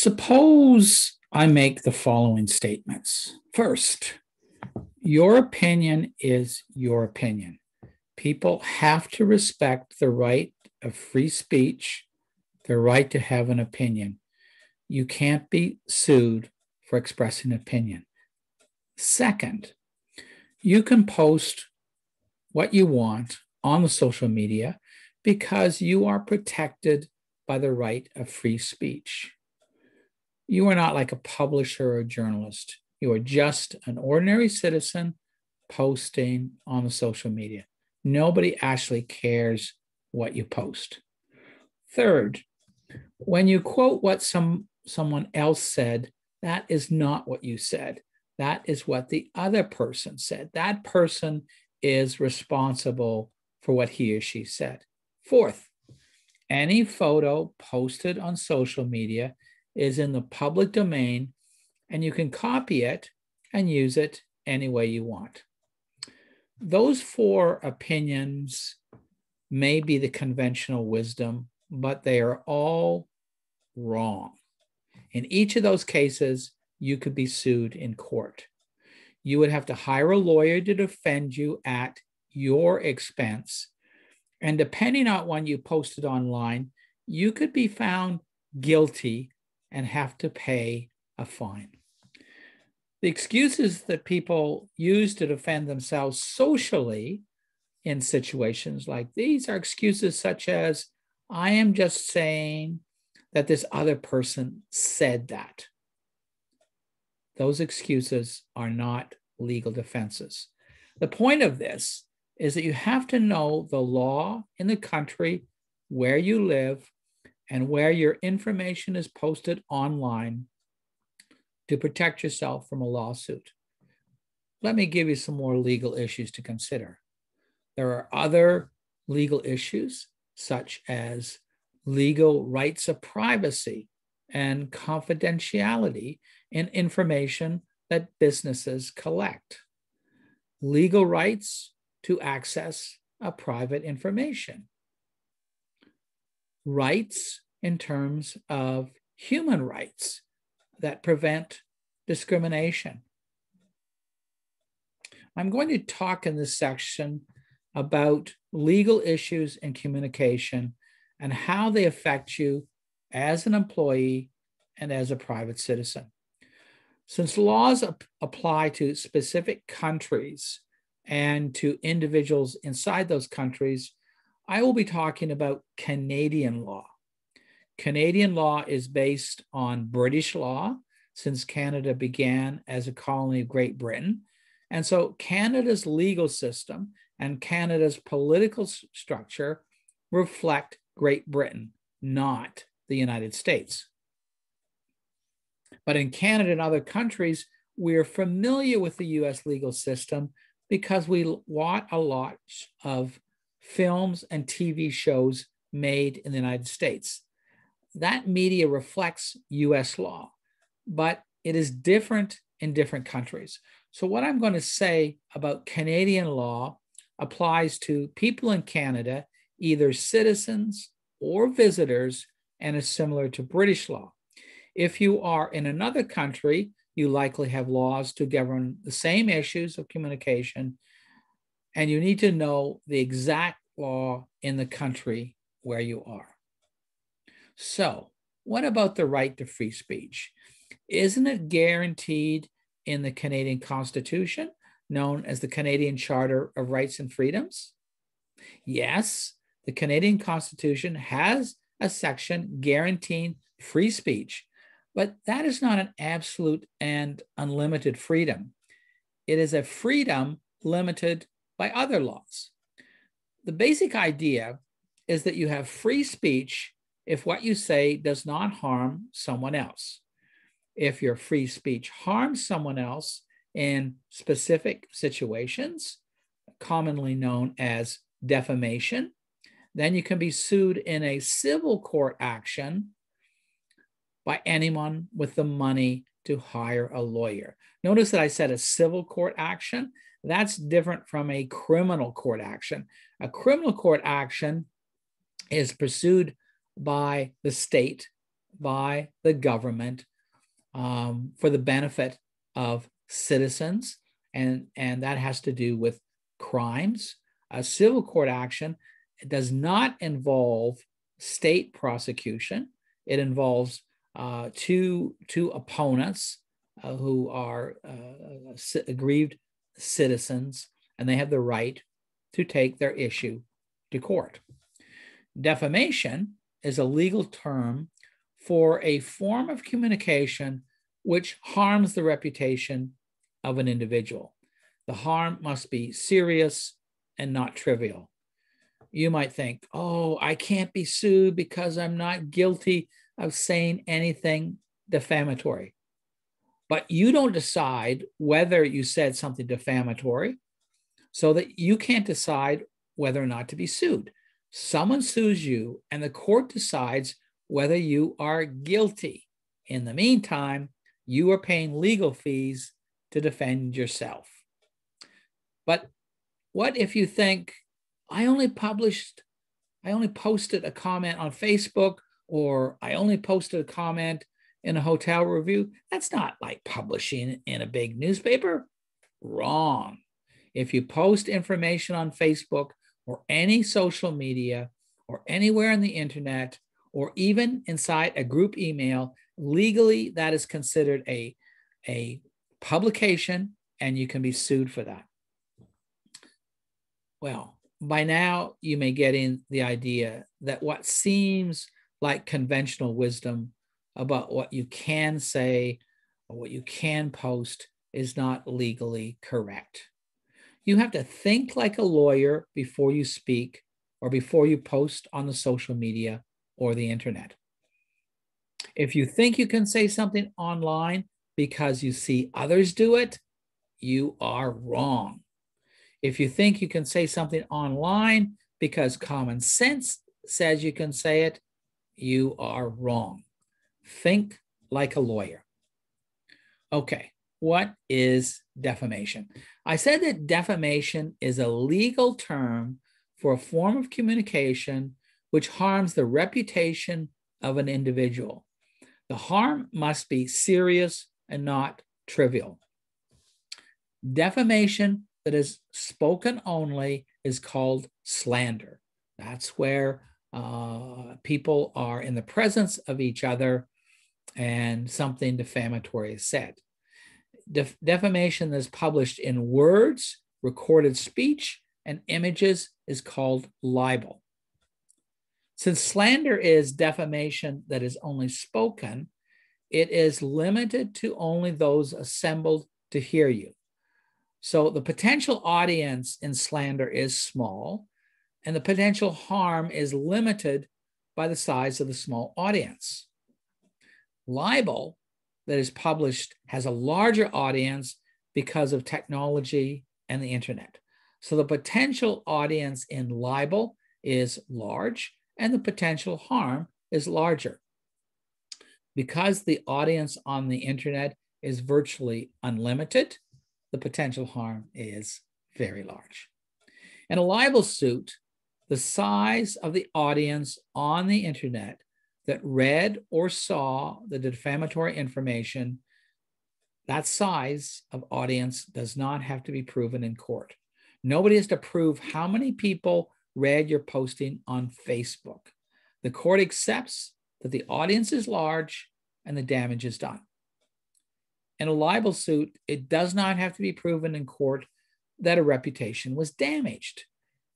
Suppose I make the following statements. First, your opinion is your opinion. People have to respect the right of free speech, the right to have an opinion. You can't be sued for expressing opinion. Second, you can post what you want on the social media because you are protected by the right of free speech. You are not like a publisher or a journalist. You are just an ordinary citizen posting on the social media. Nobody actually cares what you post. Third, when you quote what someone else said, that is not what you said. That is what the other person said. That person is responsible for what he or she said. Fourth, any photo posted on social media is in the public domain, and you can copy it and use it any way you want. Those four opinions may be the conventional wisdom, but they are all wrong. In each of those cases, you could be sued in court. You would have to hire a lawyer to defend you at your expense. And depending on when you posted online, you could be found guilty and have to pay a fine. The excuses that people use to defend themselves socially in situations like these are excuses such as, I am just saying that this other person said that. Those excuses are not legal defenses. The point of this is that you have to know the law in the country where you live and where your information is posted online to protect yourself from a lawsuit. Let me give you some more legal issues to consider. There are other legal issues, such as legal rights of privacy and confidentiality in information that businesses collect, legal rights to access a private information, rights in terms of human rights that prevent discrimination. I'm going to talk in this section about legal issues in communication and how they affect you as an employee and as a private citizen. Since laws apply to specific countries and to individuals inside those countries, I will be talking about Canadian law. Canadian law is based on British law, since Canada began as a colony of Great Britain. And so Canada's legal system and Canada's political structure reflect Great Britain, not the United States. But in Canada and other countries, we're familiar with the US legal system because we watch a lot of films and TV shows made in the United States. That media reflects US law, but it is different in different countries. So what I'm going to say about Canadian law applies to people in Canada, either citizens or visitors, and is similar to British law. If you are in another country, you likely have laws to govern the same issues of communication, and you need to know the exact law in the country where you are. So, what about the right to free speech? Isn't it guaranteed in the Canadian Constitution, known as the Canadian Charter of Rights and Freedoms? Yes, the Canadian Constitution has a section guaranteeing free speech, but that is not an absolute and unlimited freedom. It is a freedom limited by other laws. The basic idea is that you have free speech if what you say does not harm someone else. If your free speech harms someone else in specific situations, commonly known as defamation, then you can be sued in a civil court action by anyone with the money to hire a lawyer. Notice that I said a civil court action. That's different from a criminal court action. A criminal court action is pursued by the state by the government for the benefit of citizens, and that has to do with crimes. A civil court action does not involve state prosecution. It involves two opponents who are aggrieved citizens, and they have the right to take their issue to court. Defamation is a legal term for a form of communication which harms the reputation of an individual. The harm must be serious and not trivial. You might think, oh, I can't be sued because I'm not guilty of saying anything defamatory. But you don't decide whether you said something defamatory, so that you can't decide whether or not to be sued. Someone sues you, and the court decides whether you are guilty. In the meantime, you are paying legal fees to defend yourself. But what if you think, I only posted a comment on Facebook, or I only posted a comment in a hotel review? That's not like publishing in a big newspaper. Wrong. If you post information on Facebook or any social media or anywhere on the internet, or even inside a group email, legally that is considered a publication, and you can be sued for that. Well, by now you may get in the idea that what seems like conventional wisdom about what you can say or what you can post is not legally correct. You have to think like a lawyer before you speak or before you post on the social media or the internet. If you think you can say something online because you see others do it, you are wrong. If you think you can say something online because common sense says you can say it, you are wrong. Think like a lawyer. Okay, what is defamation? I said that defamation is a legal term for a form of communication which harms the reputation of an individual. The harm must be serious and not trivial. Defamation that is spoken only is called slander. That's where people are in the presence of each other and something defamatory is said. Defamation that is published in words, recorded speech, and images is called libel. Since slander is defamation that is only spoken, it is limited to only those assembled to hear you. So the potential audience in slander is small, and the potential harm is limited by the size of the small audience. Libel that is published has a larger audience because of technology and the internet. So the potential audience in libel is large, and the potential harm is larger. Because the audience on the internet is virtually unlimited, the potential harm is very large. In a libel suit, the size of the audience on the internet that read or saw the defamatory information, that size of audience does not have to be proven in court. Nobody has to prove how many people read your posting on Facebook. The court accepts that the audience is large and the damage is done. In a libel suit, it does not have to be proven in court that a reputation was damaged.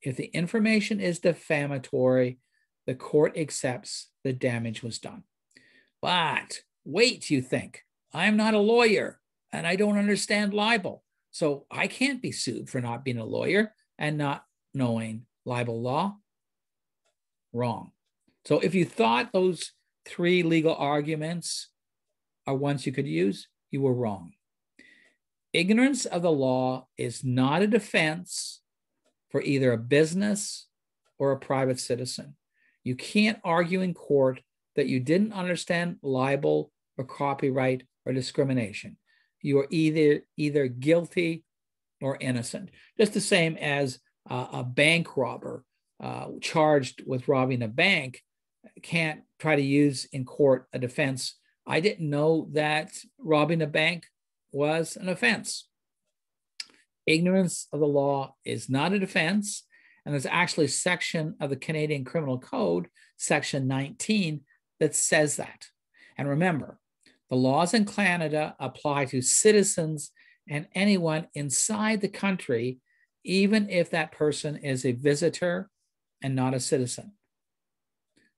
If the information is defamatory, the court accepts the damage was done. But wait, you think, I'm not a lawyer and I don't understand libel, so I can't be sued for not being a lawyer and not knowing libel law? Wrong. So if you thought those three legal arguments are ones you could use, you were wrong. Ignorance of the law is not a defense for either a business or a private citizen. You can't argue in court that you didn't understand libel or copyright or discrimination. You are either guilty or innocent. Just the same as a bank robber charged with robbing a bank can't try to use in court a defense. I didn't know that robbing a bank was an offense. Ignorance of the law is not a defense. And there's actually a section of the Canadian Criminal Code, section 19, that says that. And remember, the laws in Canada apply to citizens and anyone inside the country, even if that person is a visitor and not a citizen.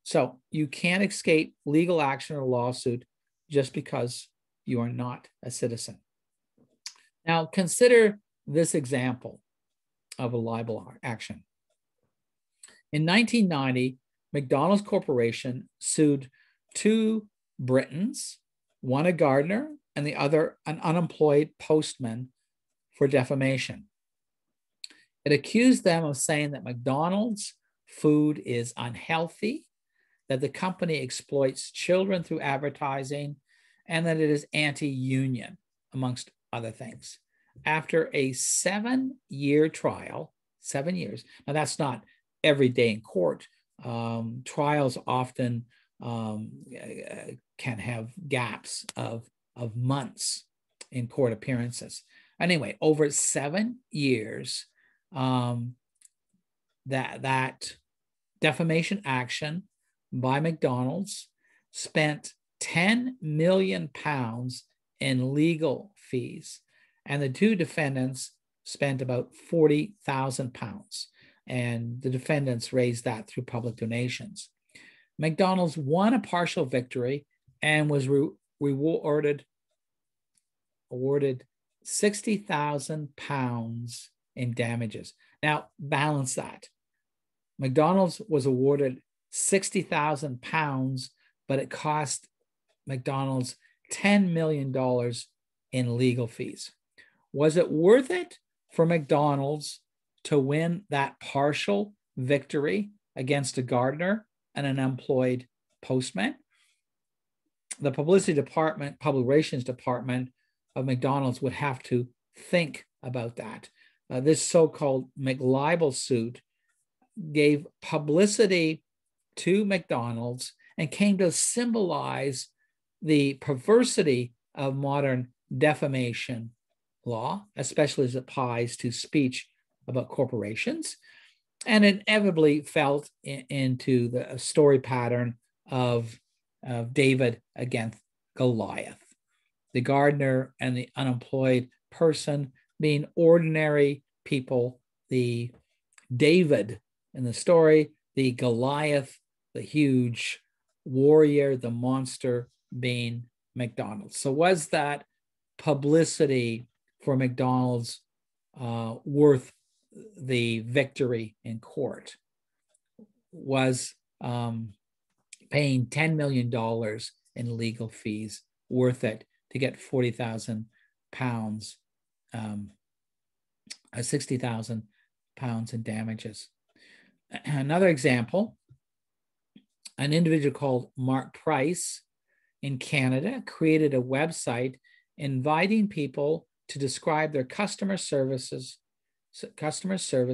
So you can't escape legal action or lawsuit just because you are not a citizen. Now, consider this example of a libel action. In 1990, McDonald's Corporation sued two Britons, one a gardener and the other an unemployed postman, for defamation. It accused them of saying that McDonald's food is unhealthy, that the company exploits children through advertising, and that it is anti-union, amongst other things. After a 7-year trial, 7 years, now that's not every day in court. Trials often can have gaps of months in court appearances. Anyway, over 7 years, that defamation action by McDonald's spent 10 million pounds in legal fees, and the two defendants spent about 40,000 pounds, and the defendants raised that through public donations. McDonald's won a partial victory and was awarded 60,000 pounds in damages. Now, balance that. McDonald's was awarded 60,000 pounds, but it cost McDonald's $10 million in legal fees. Was it worth it for McDonald's to win that partial victory against a gardener and an unemployed postman? The publicity department, public relations department of McDonald's would have to think about that. This so-called McLibel suit gave publicity to McDonald's and came to symbolize the perversity of modern defamation law, especially as it applies to speech about corporations, and inevitably fell into the story pattern of David against Goliath, the gardener and the unemployed person being ordinary people, the David in the story, the Goliath, the huge warrior, the monster, being McDonald's. So was that publicity for McDonald's worth the victory in court? Was paying $10 million in legal fees worth it to get 40,000 pounds, 60,000 pounds in damages? Another example, an individual called Mark Price in Canada created a website inviting people to describe their customer service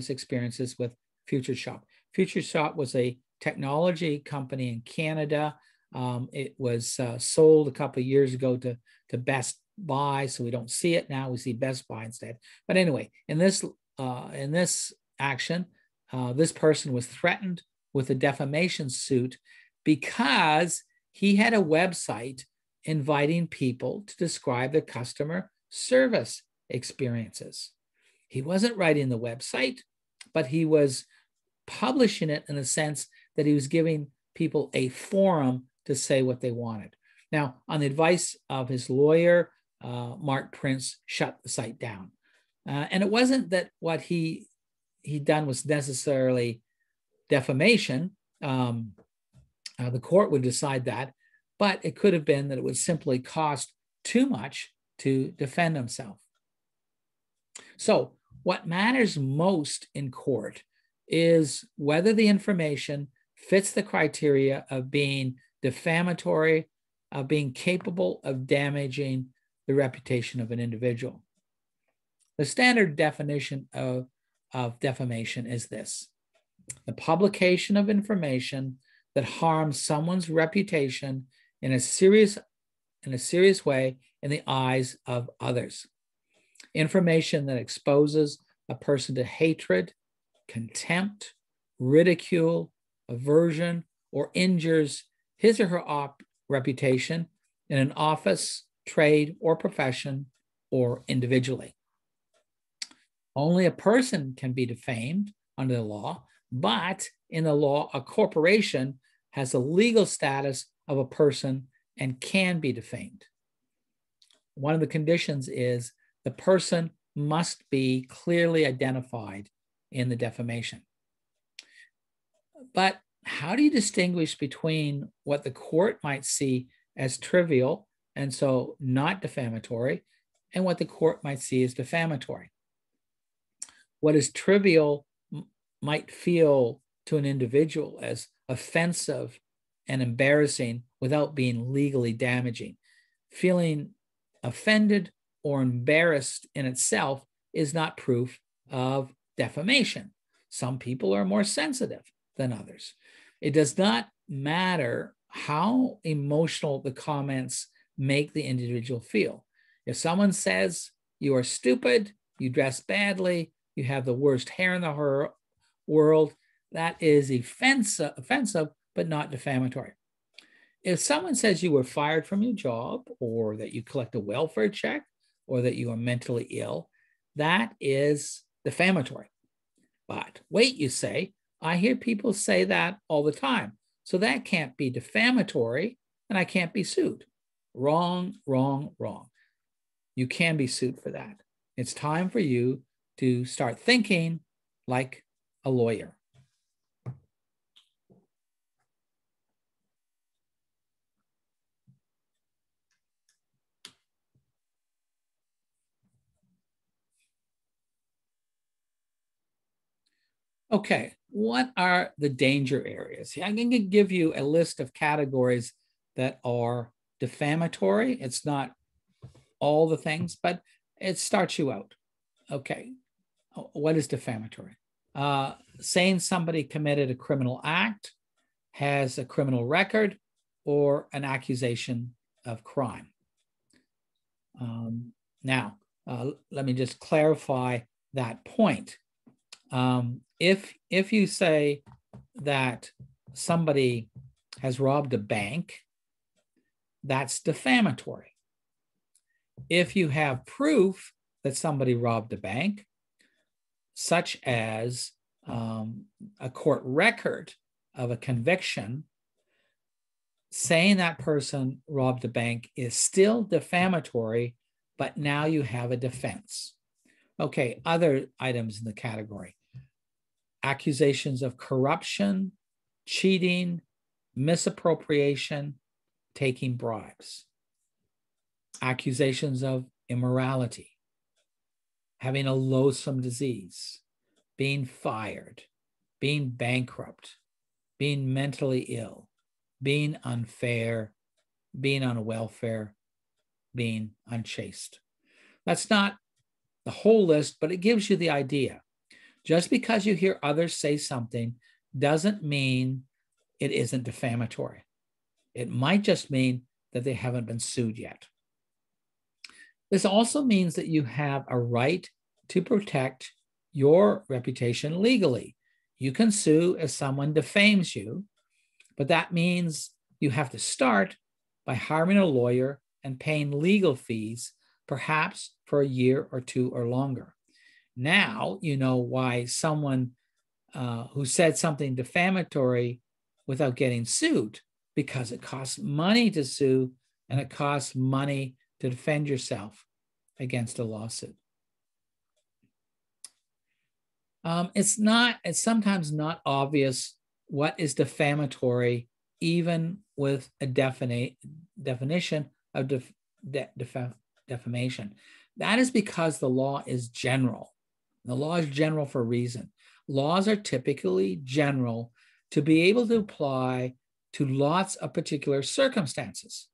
experiences with FutureShop. FutureShop was a technology company in Canada. It was sold a couple of years ago to Best Buy, so we don't see it now. We see Best Buy instead. But anyway, in this action, this person was threatened with a defamation suit because he had a website inviting people to describe their customer service experiences. He wasn't writing the website, but he was publishing it in a sense that he was giving people a forum to say what they wanted. Now, on the advice of his lawyer, Mark Prince shut the site down. And it wasn't that what he done was necessarily defamation. The court would decide that, but it could have been that it would simply cost too much to defend himself. So what matters most in court is whether the information fits the criteria of being defamatory, of being capable of damaging the reputation of an individual. The standard definition of defamation is this: the publication of information that harms someone's reputation in a serious way in the eyes of others. Information that exposes a person to hatred, contempt, ridicule, aversion, or injures his or her reputation in an office, trade, or profession, or individually. Only a person can be defamed under the law, but in the law, a corporation has the legal status of a person and can be defamed. One of the conditions is the person must be clearly identified in the defamation. But how do you distinguish between what the court might see as trivial and so not defamatory, and what the court might see as defamatory? What is trivial might feel to an individual as offensive and embarrassing without being legally damaging. Feeling offended or embarrassed in itself is not proof of defamation. Some people are more sensitive than others. It does not matter how emotional the comments make the individual feel. If someone says you are stupid, you dress badly, you have the worst hair in the world, that is offensive, but not defamatory. If someone says you were fired from your job, or that you collect a welfare check, or that you are mentally ill, that is defamatory. But wait, you say, I hear people say that all the time. So that can't be defamatory, and I can't be sued. Wrong, wrong, wrong. You can be sued for that. It's time for you to start thinking like a lawyer. Okay, what are the danger areas? I'm going to give you a list of categories that are defamatory. It's not all the things, but it starts you out. Okay, what is defamatory? Saying somebody committed a criminal act, has a criminal record, or an accusation of crime. Now, let me just clarify that point. If you say that somebody has robbed a bank, that's defamatory. If you have proof that somebody robbed a bank, such as a court record of a conviction, saying that person robbed a bank is still defamatory, but now you have a defense. Okay, other items in the category. Accusations of corruption, cheating, misappropriation, taking bribes. Accusations of immorality, having a loathsome disease, being fired, being bankrupt, being mentally ill, being unfair, being on welfare, being unchaste. That's not the whole list, but it gives you the idea. Just because you hear others say something doesn't mean it isn't defamatory. It might just mean that they haven't been sued yet. This also means that you have a right to protect your reputation legally. You can sue if someone defames you, but that means you have to start by hiring a lawyer and paying legal fees, perhaps for a year or two or longer. Now you know why someone who said something defamatory without getting sued, because it costs money to sue and it costs money to defend yourself against a lawsuit. It's sometimes not obvious what is defamatory, even with a definition of defamation. That is because the law is general. The law is general for a reason. Laws are typically general to be able to apply to lots of particular circumstances.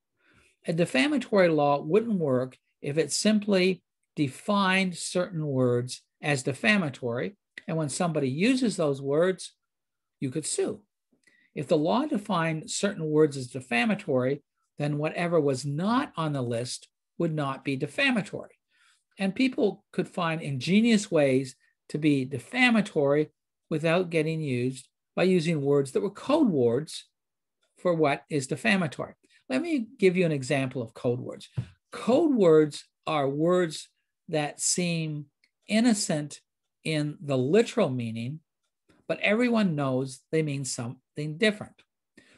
A defamatory law wouldn't work if it simply defined certain words as defamatory, and when somebody uses those words, you could sue. If the law defined certain words as defamatory, then whatever was not on the list would not be defamatory. And people could find ingenious ways to be defamatory without getting used by using words that were code words for what is defamatory. Let me give you an example of code words. Code words are words that seem innocent in the literal meaning, but everyone knows they mean something different.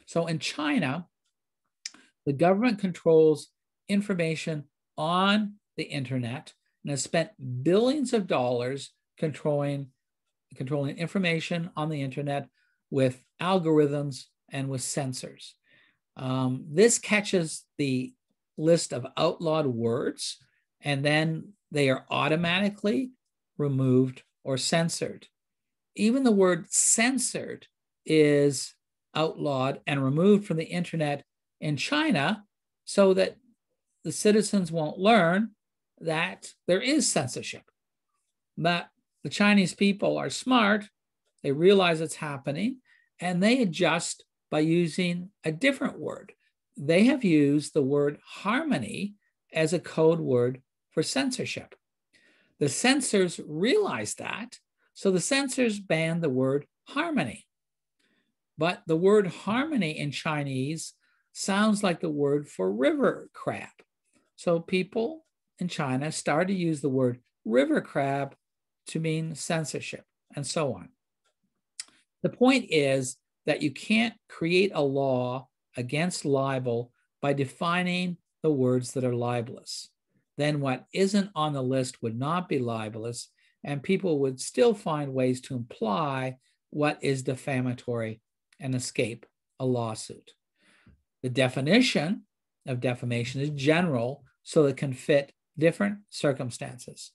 So in China, the government controls information on the internet and has spent billions of dollars controlling information on the internet with algorithms and with censors. This catches the list of outlawed words, and then they are automatically removed or censored. Even the word censored is outlawed and removed from the internet in China so that the citizens won't learn that there is censorship. But the Chinese people are smart. They realize it's happening, and they adjust by using a different word. They have used the word harmony as a code word for censorship. The censors realized that, so the censors banned the word harmony. But the word harmony in Chinese sounds like the word for river crab. So people in China started to use the word river crab to mean censorship, and so on. The point is that you can't create a law against libel by defining the words that are libelous. Then what isn't on the list would not be libelous, and people would still find ways to imply what is defamatory and escape a lawsuit. The definition of defamation is general, so it can fit different circumstances,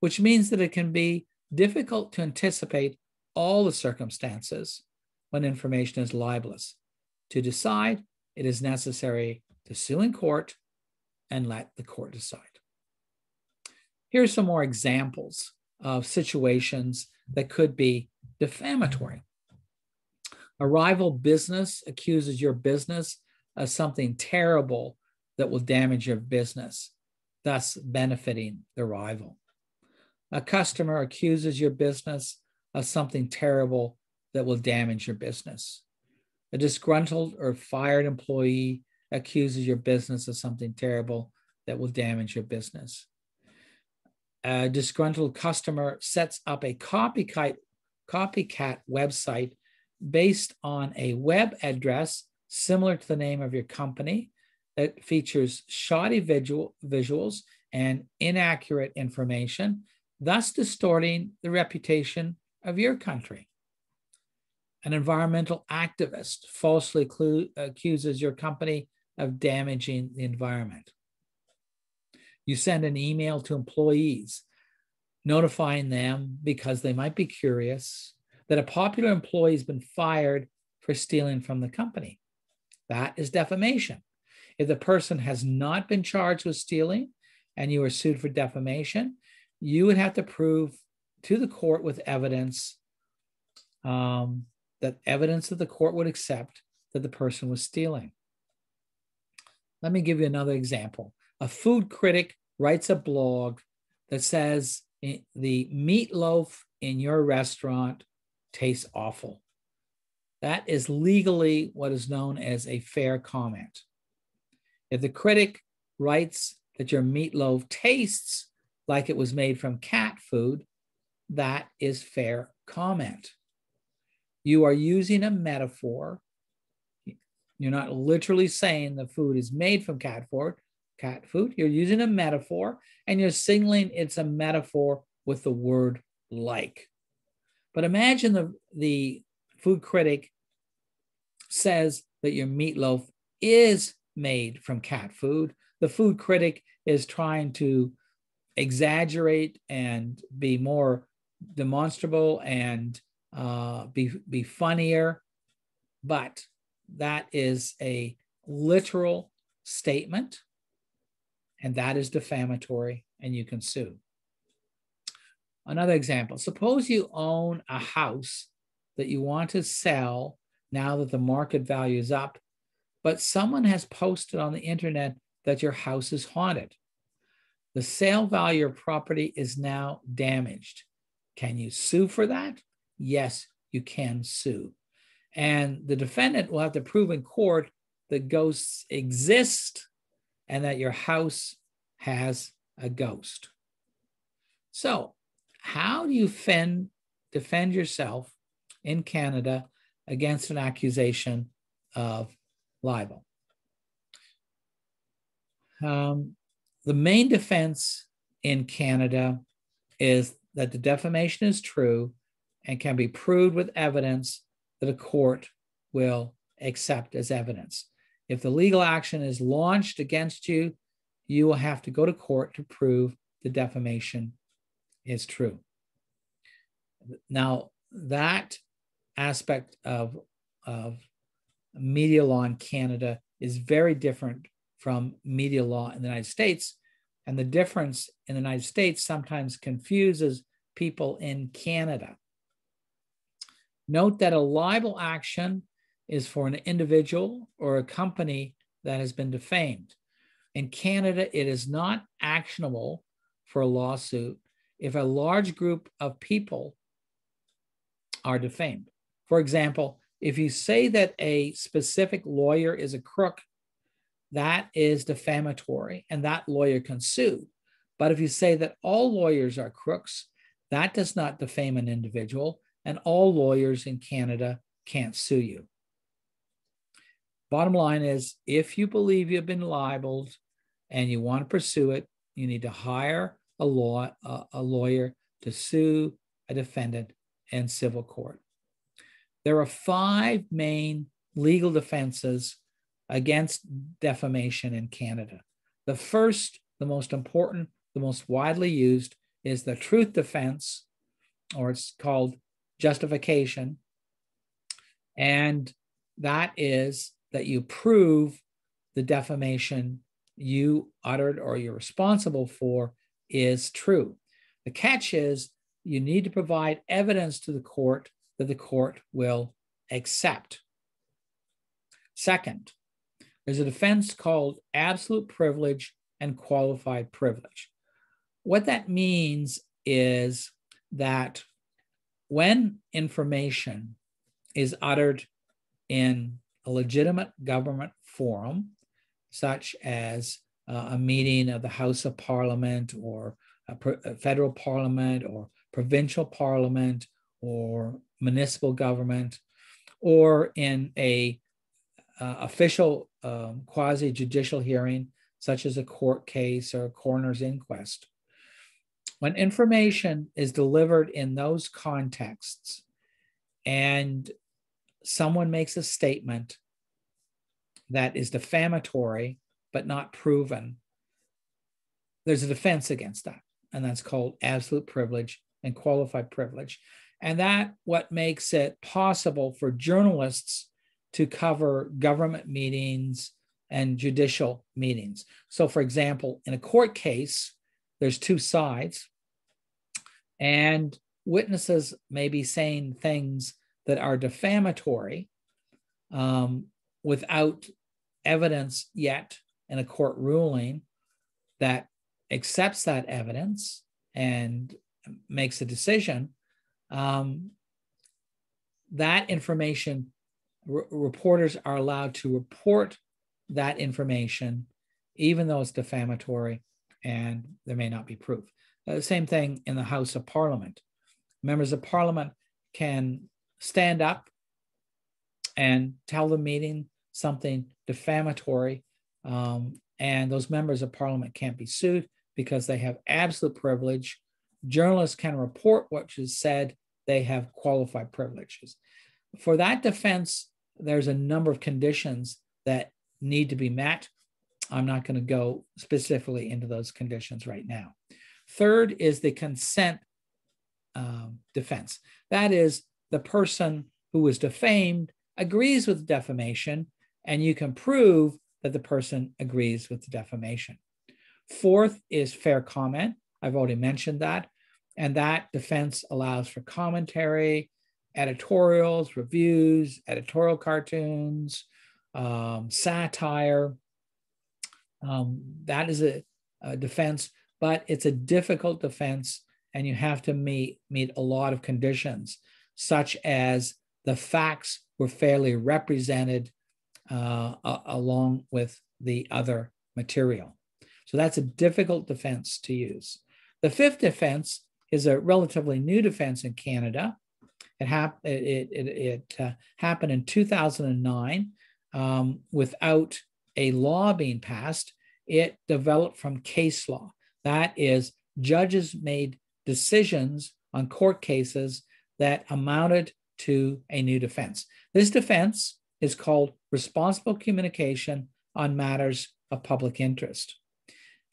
which means that it can be difficult to anticipate all the circumstances when information is libelous. To decide, it is necessary to sue in court and let the court decide. Here's some more examples of situations that could be defamatory. A rival business accuses your business of something terrible that will damage your business, thus benefiting the rival. A customer accuses your business of something terrible that will damage your business. A disgruntled or fired employee accuses your business of something terrible that will damage your business. A disgruntled customer sets up a copycat website based on a web address similar to the name of your company that features shoddy visuals and inaccurate information, thus distorting the reputation of your country. An environmental activist falsely accuses your company of damaging the environment. You send an email to employees notifying them, because they might be curious, that a popular employee has been fired for stealing from the company. That is defamation. If the person has not been charged with stealing and you are sued for defamation, you would have to prove to the court with evidence that the court would accept that the person was stealing. Let me give you another example. A food critic writes a blog that says the meatloaf in your restaurant tastes awful. That is legally what is known as a fair comment. If the critic writes that your meatloaf tastes like it was made from cat food, that is fair comment. You are using a metaphor. You're not literally saying the food is made from cat food. You're using a metaphor, and you're signaling it's a metaphor with the word like. But imagine the food critic says that your meatloaf is made from cat food. The food critic is trying to exaggerate and be more demonstrable and be funnier, but that is a literal statement, and that is defamatory, and you can sue. Another example, suppose you own a house that you want to sell now that the market value is up, but someone has posted on the internet that your house is haunted. The sale value of property is now damaged. Can you sue for that? Yes, you can sue. And the defendant will have to prove in court that ghosts exist and that your house has a ghost. So, how do you defend yourself in Canada against an accusation of libel? The main defense in Canada is that the defamation is true and can be proved with evidence that a court will accept as evidence. If the legal action is launched against you, you will have to go to court to prove the defamation is true. Now, that aspect of media law in Canada is very different from media law in the United States. And the difference in the United States sometimes confuses people in Canada. Note that a libel action is for an individual or a company that has been defamed. In Canada, it is not actionable for a lawsuit if a large group of people are defamed. For example, if you say that a specific lawyer is a crook, that is defamatory and that lawyer can sue. But if you say that all lawyers are crooks, that does not defame an individual, and all lawyers in Canada can't sue you. Bottom line is, if you believe you've been libeled and you want to pursue it, you need to hire a lawyer to sue a defendant in civil court. There are 5 main legal defenses against defamation in Canada. The first, the most important, the most widely used is the truth defense, or it's called justification. And that is that you prove the defamation you uttered or you're responsible for is true. The catch is you need to provide evidence to the court that the court will accept. Second, there's a defense called absolute privilege and qualified privilege. What that means is that when information is uttered in a legitimate government forum, such as a meeting of the House of Parliament or a federal parliament or provincial parliament or municipal government, or in a official quasi-judicial hearing, such as a court case or a coroner's inquest. When information is delivered in those contexts and someone makes a statement that is defamatory but not proven, there's a defense against that, and that's called absolute privilege and qualified privilege. And that what makes it possible for journalists to cover government meetings and judicial meetings. So, for example, in a court case, there's 2 sides, and witnesses may be saying things that are defamatory without evidence yet in a court ruling that accepts that evidence and makes a decision. That information, reporters are allowed to report that information, even though it's defamatory and there may not be proof. The same thing in the House of Parliament. Members of Parliament can stand up and tell the meeting something defamatory, and those members of Parliament can't be sued because they have absolute privilege. Journalists can report what is said. They have qualified privileges. For that defense, there's a number of conditions that need to be met. I'm not going to go specifically into those conditions right now. Third is the consent defense. That is, the person who was defamed agrees with the defamation, and you can prove that the person agrees with the defamation. Fourth is fair comment. I've already mentioned that. And that defense allows for commentary editorials, reviews, editorial cartoons, satire. That is a defense, but it's a difficult defense, and you have to meet a lot of conditions, such as the facts were fairly represented along with the other material. So that's a difficult defense to use. The fifth defense is a relatively new defense in Canada. It happened in 2009 without a law being passed. It developed from case law. That is, judges made decisions on court cases that amounted to a new defense. This defense is called responsible communication on matters of public interest.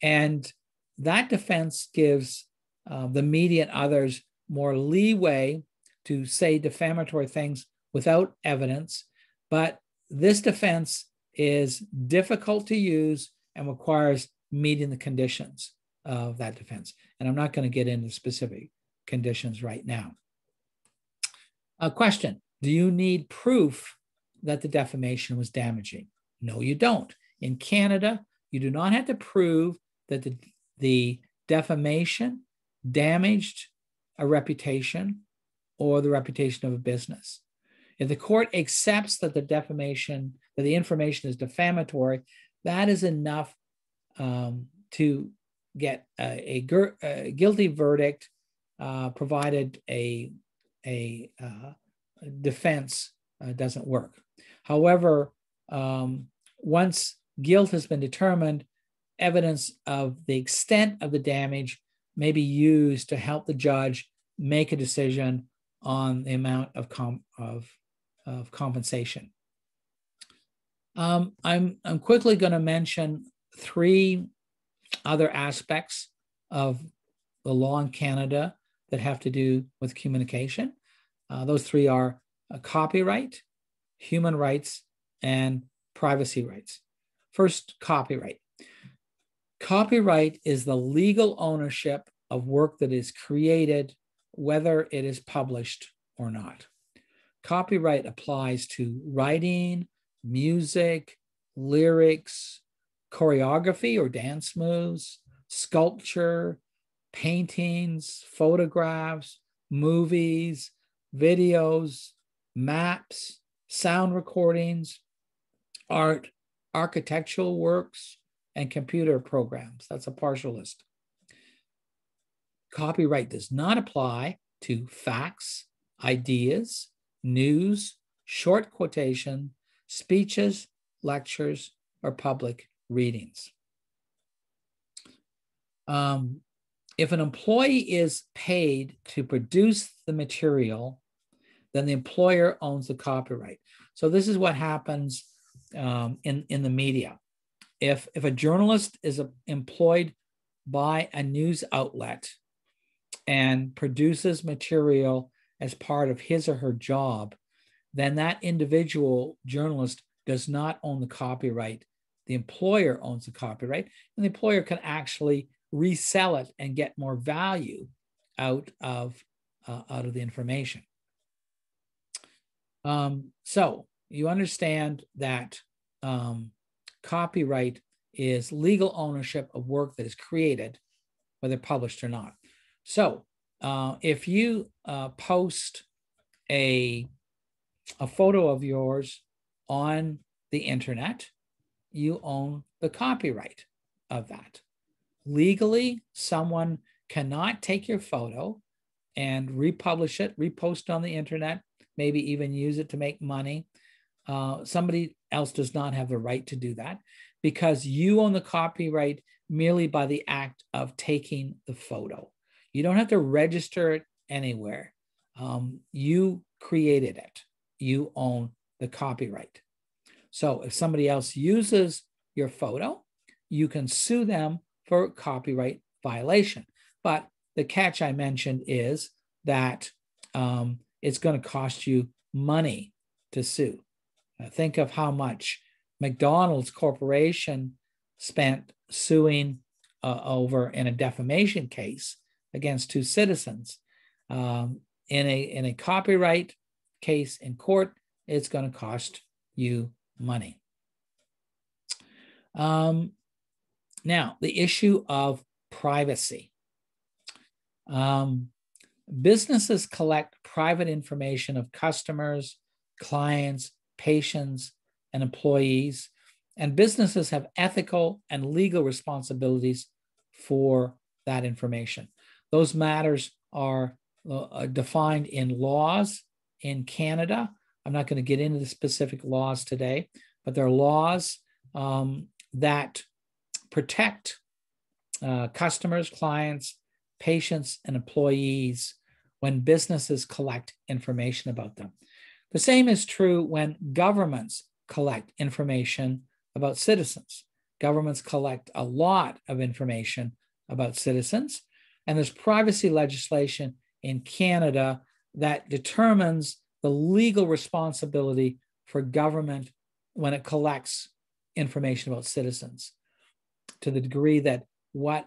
And that defense gives the media and others more leeway to say defamatory things without evidence. But this defense is difficult to use and requires meeting the conditions of that defense. And I'm not going to get into specific conditions right now. A question: do you need proof that the defamation was damaging? No, you don't. In Canada, you do not have to prove that the defamation damaged a reputation or the reputation of a business. If the court accepts that the defamation, that the information is defamatory, that is enough to get a guilty verdict, provided a defense doesn't work. However, once guilt has been determined, evidence of the extent of the damage may be used to help the judge make a decision on the amount of compensation. I'm quickly going to mention three other aspects of the law in Canada that have to do with communication. Those three are copyright, human rights, and privacy rights. First, copyright. Copyright is the legal ownership of work that is created, whether it is published or not. Copyright applies to writing, music, lyrics, choreography or dance moves, sculpture, paintings, photographs, movies, videos, maps, sound recordings, art, architectural works, and computer programs. That's a partial list. Copyright does not apply to facts, ideas, news, short quotation, speeches, lectures, or public readings. If an employee is paid to produce the material, then the employer owns the copyright. So this is what happens in the media. If a journalist is employed by a news outlet and produces material as part of his or her job, then that individual journalist does not own the copyright. The employer owns the copyright, and the employer can actually resell it and get more value out of the information. So you understand that copyright is legal ownership of work that is created, whether published or not. So if you post a photo of yours on the internet, you own the copyright of that. Legally, someone cannot take your photo and republish it, repost it on the internet, maybe even use it to make money. Somebody else does not have the right to do that because you own the copyright merely by the act of taking the photo. You don't have to register it anywhere. You created it. You own the copyright. So if somebody else uses your photo, you can sue them for copyright violation. But the catch I mentioned is that it's going to cost you money to sue. Think of how much McDonald's Corporation spent suing over in a defamation case against two citizens. In a copyright case in court, it's going to cost you money. Now, the issue of privacy. Businesses collect private information of customers, clients, patients, and employees, and businesses have ethical and legal responsibilities for that information. Those matters are defined in laws in Canada. I'm not going to get into the specific laws today, but there are laws that protect customers, clients, patients, and employees when businesses collect information about them. The same is true when governments collect information about citizens. Governments collect a lot of information about citizens, and there's privacy legislation in Canada that determines the legal responsibility for government when it collects information about citizens, to the degree that what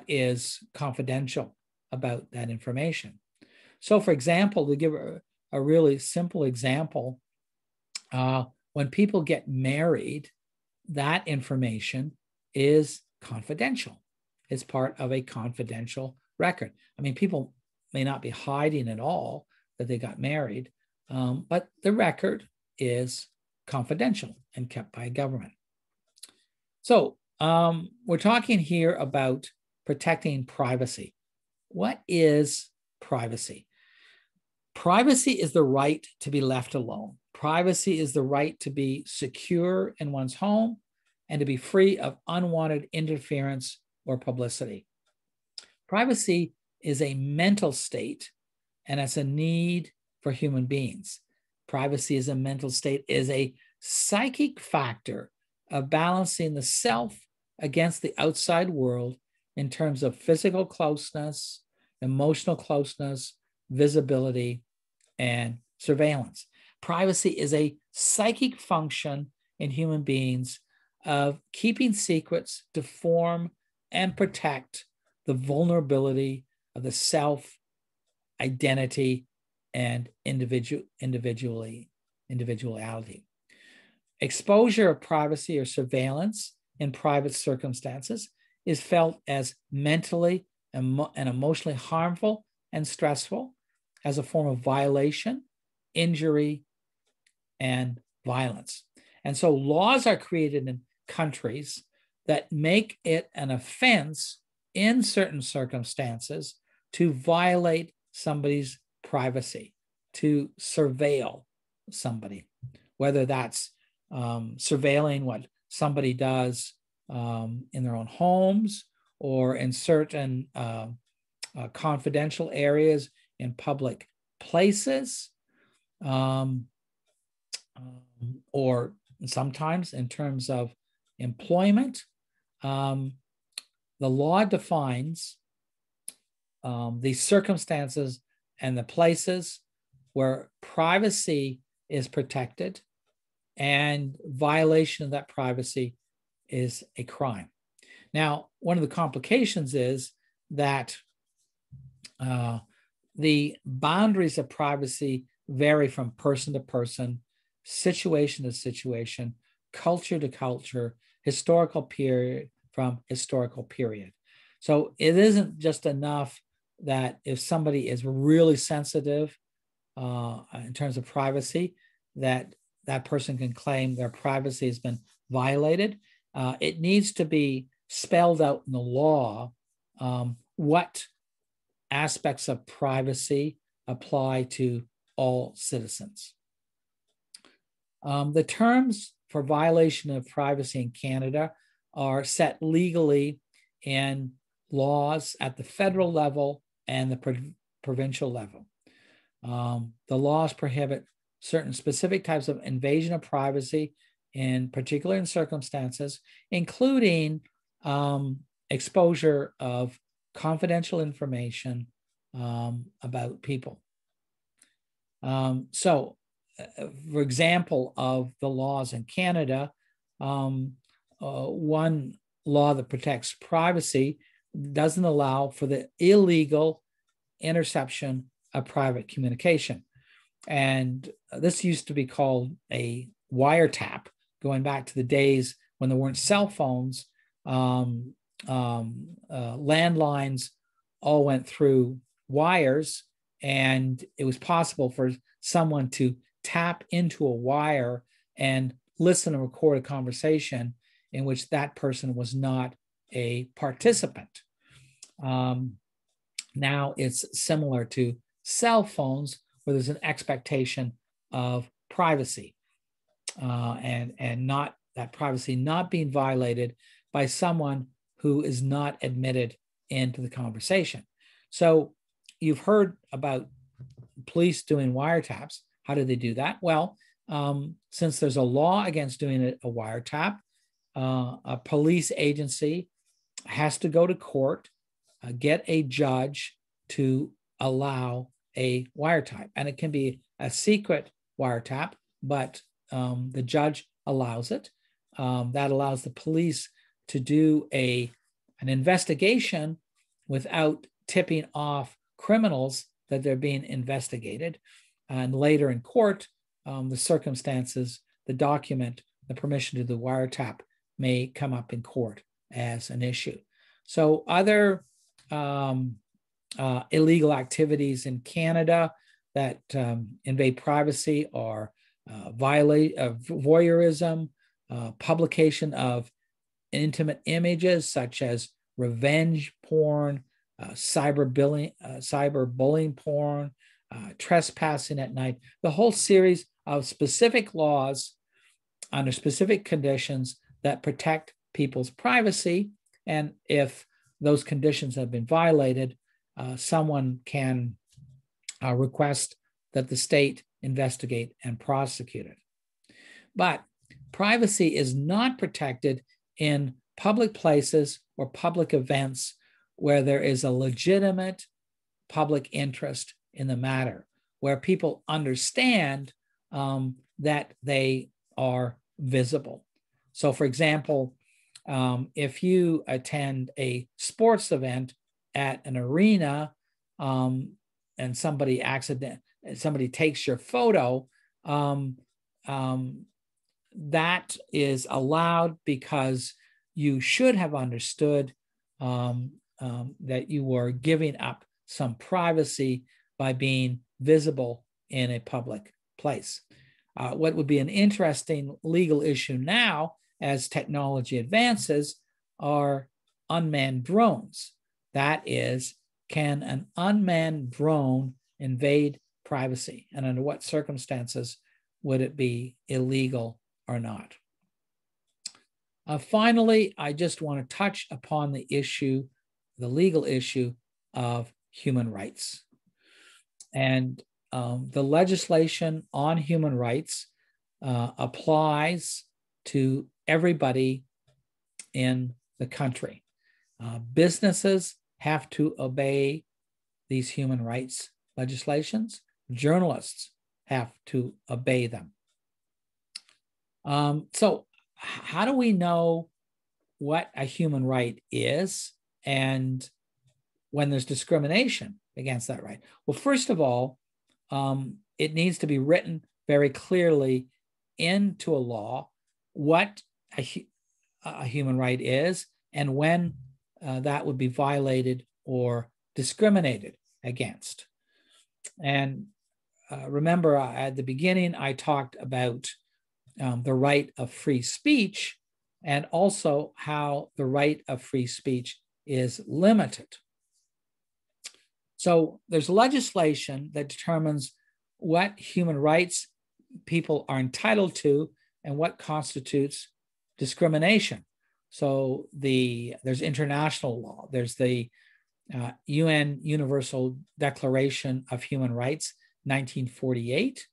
is confidential about that information. So, for example, to give a really simple example, when people get married, that information is confidential. It's part of a confidential record. I mean, people may not be hiding at all that they got married, but the record is confidential and kept by a government. So we're talking here about protecting privacy. What is privacy? Privacy is the right to be left alone. Privacy is the right to be secure in one's home and to be free of unwanted interference or publicity. Privacy is a mental state, and it's a need for human beings. Privacy as a mental state is a psychic factor of balancing the self against the outside world in terms of physical closeness, emotional closeness, visibility, and surveillance. Privacy is a psychic function in human beings of keeping secrets to form and protect the vulnerability of the self, identity, and individuality. Exposure of privacy or surveillance in private circumstances is felt as mentally and emotionally harmful and stressful, as a form of violation, injury, and violence. And so laws are created in countries that make it an offense in certain circumstances to violate somebody's privacy, to surveil somebody, whether that's surveilling what somebody does in their own homes or in certain confidential areas in public places, or sometimes in terms of employment. The law defines the circumstances and the places where privacy is protected and violation of that privacy is a crime. Now, one of the complications is that the boundaries of privacy vary from person to person, situation to situation, culture to culture, historical period from historical period. So it isn't just enough that if somebody is really sensitive in terms of privacy, that person can claim their privacy has been violated. It needs to be spelled out in the law what aspects of privacy apply to all citizens. The terms for violation of privacy in Canada are set legally in laws at the federal level and the provincial level. The laws prohibit certain specific types of invasion of privacy in particular circumstances, including exposure of confidential information about people. So, for example, of the laws in Canada, one law that protects privacy doesn't allow for the illegal interception of private communication. And this used to be called a wiretap, going back to the days when there weren't cell phones. Landlines all went through wires, and it was possible for someone to tap into a wire and listen and record a conversation in which that person was not a participant. Now it's similar to cell phones, where there's an expectation of privacy, and not that privacy not being violated by someone who is not admitted into the conversation. So you've heard about police doing wiretaps. How do they do that? Well, since there's a law against doing a wiretap, a police agency has to go to court, get a judge to allow a wiretap. And it can be a secret wiretap, but the judge allows it. That allows the police to do an investigation without tipping off criminals that they're being investigated. And later in court, the circumstances, the document, the permission to the wiretap may come up in court as an issue. So other illegal activities in Canada that invade privacy are voyeurism, publication of intimate images such as revenge porn, cyberbullying porn, trespassing at night, the whole series of specific laws under specific conditions that protect people's privacy. And if those conditions have been violated, someone can request that the state investigate and prosecute it. But privacy is not protected in public places or public events where there is a legitimate public interest in the matter, where people understand that they are visible. So for example, if you attend a sports event at an arena and somebody takes your photo, that is allowed because you should have understood that you were giving up some privacy by being visible in a public place. What would be an interesting legal issue now as technology advances are unmanned drones. That is, can an unmanned drone invade privacy? And under what circumstances would it be illegal or not? Finally, I just want to touch upon the issue, the legal issue of human rights. And the legislation on human rights applies to everybody in the country. Businesses have to obey these human rights legislations. Journalists have to obey them. So how do we know what a human right is and when there's discrimination against that right? Well, first of all, it needs to be written very clearly into a law what a human right is and when that would be violated or discriminated against. And remember, at the beginning, I talked about the right of free speech and also how the right of free speech is limited. So there's legislation that determines what human rights people are entitled to and what constitutes discrimination. So there's international law. There's the UN Universal Declaration of Human Rights, 1948.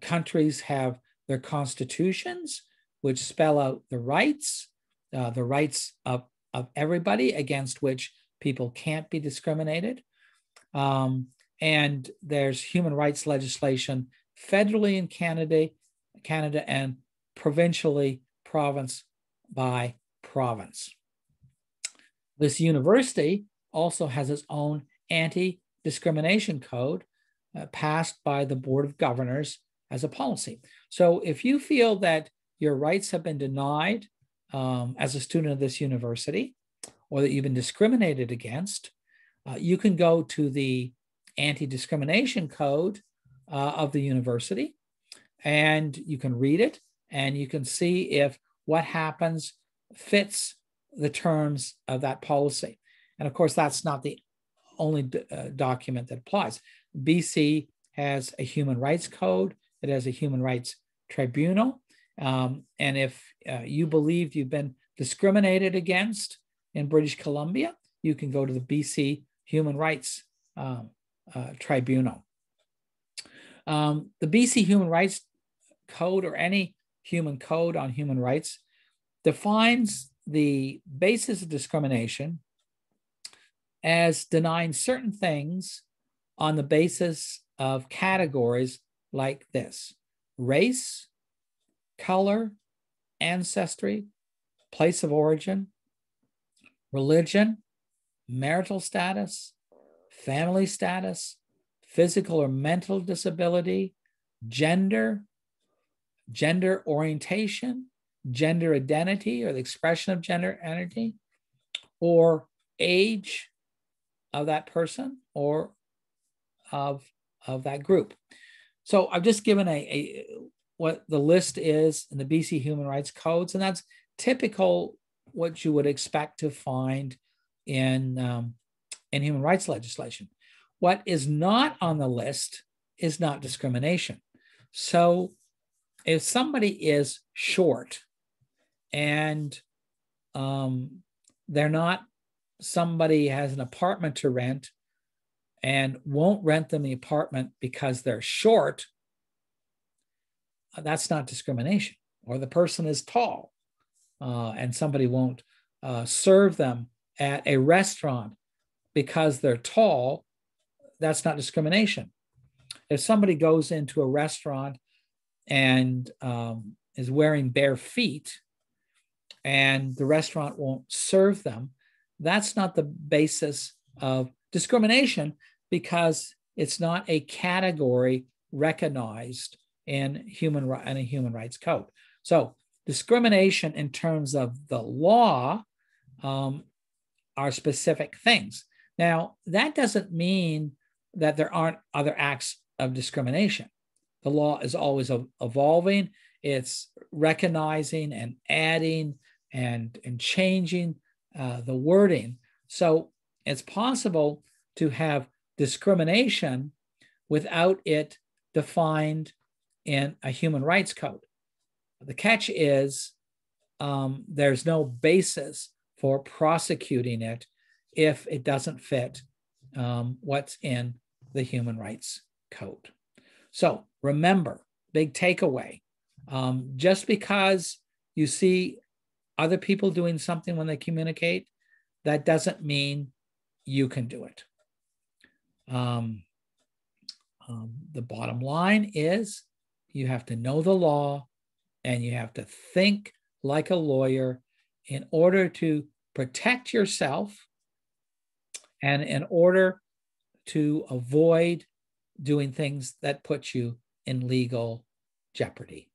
Countries have their constitutions, which spell out the rights of everybody against which people can't be discriminated. And there's human rights legislation federally in Canada and provincially, province by province. This university also has its own anti-discrimination code passed by the Board of Governors as a policy. So if you feel that your rights have been denied as a student of this university, or that you've been discriminated against, you can go to the anti-discrimination code of the university, and you can read it, and you can see if what happens fits the terms of that policy. And of course, that's not the only document that applies. BC has a human rights code. It has a human rights tribunal. And if you believe you've been discriminated against in British Columbia, you can go to the BC Human Rights Tribunal. The BC Human Rights Code, or any human code on human rights, defines the basis of discrimination as denying certain things on the basis of categories like this: race, color, ancestry, place of origin, religion, marital status, family status, physical or mental disability, gender, gender orientation, gender identity or the expression of gender identity, or age of that person or of that group. So I've just given what the list is in the BC Human Rights Codes, and that's typical what you would expect to find in human rights legislation. What is not on the list is not discrimination. So if somebody is short and somebody has an apartment to rent and won't rent them the apartment because they're short, that's not discrimination. Or the person is tall and somebody won't serve them at a restaurant because they're tall, that's not discrimination. If somebody goes into a restaurant and is wearing bare feet and the restaurant won't serve them, that's not the basis of discrimination, because it's not a category recognized in a human rights code. So discrimination in terms of the law are specific things. Now, that doesn't mean that there aren't other acts of discrimination. The law is always evolving. It's recognizing and adding and changing the wording. So it's possible to have discrimination without it defined in a human rights code. The catch is there's no basis for prosecuting it if it doesn't fit what's in the human rights code. So remember, big takeaway, just because you see other people doing something when they communicate, that doesn't mean you can do it. The bottom line is you have to know the law and you have to think like a lawyer in order to protect yourself and in order to avoid doing things that put you in legal jeopardy.